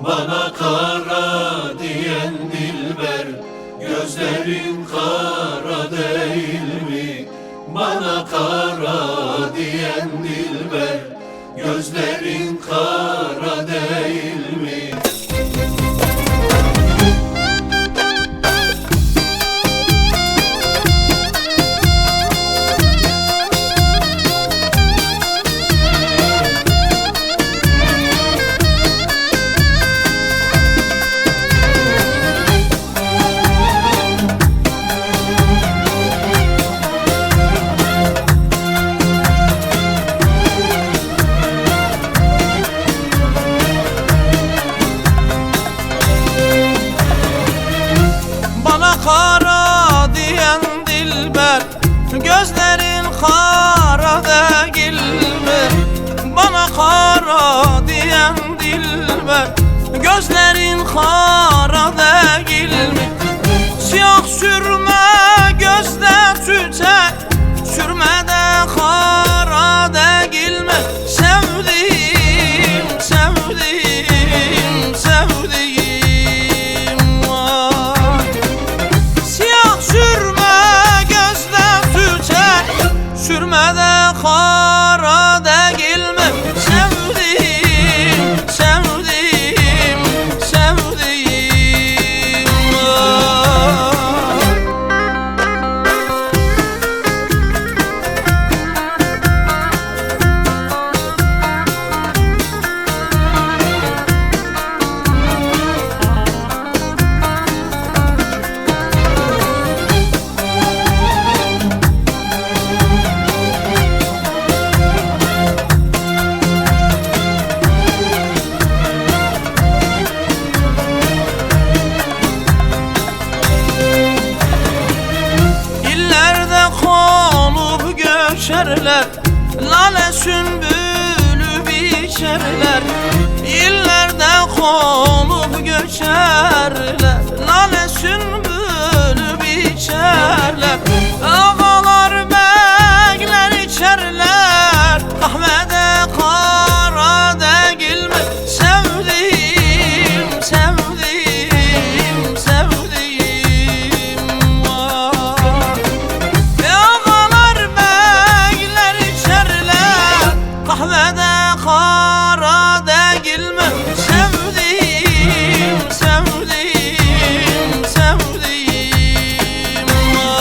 Bana kara diyen dilber, gözlerin kara değil mi? Bana kara diyen dilber, gözlerin kara değil mi? Kara diyen dilber, gözlerin kara değil mi? Bana kara diyen dilber, gözlerin kara değil mi? Siyah sürme gözde tüter, sürmede kara değil mi? Sevdiğim, sevdiğim, sevdiğim. Sürmede kara değil mi? Sevdiğim, sevdiğim, sevdiğim. Lale sümbülü biçerler, illerde konup göçerler. Lale sümbülü biçerler, ağalar bekler içerler. Ahmet'e kara değil mi? Sevdiğim, sevdiğim, sevdiğim var. Kahvede kara değil mi? Sevdiğim, sevdiğim, sevdiğim var.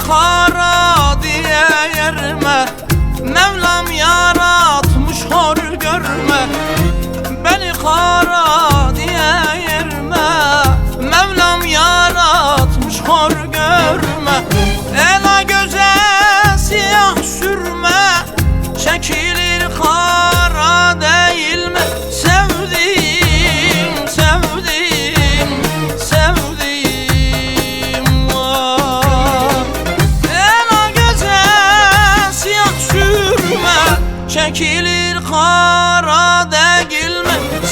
Kara diye yerme, Mevlam yaratmış hor görme. Beni kara diye yerme, Mevlam yaratmış hor görme. Ela göze siyah sürme, çekilir kara değil mi? Sevdiğim, sevdiğim, sevdiğim var. Çekilir kara değil mi?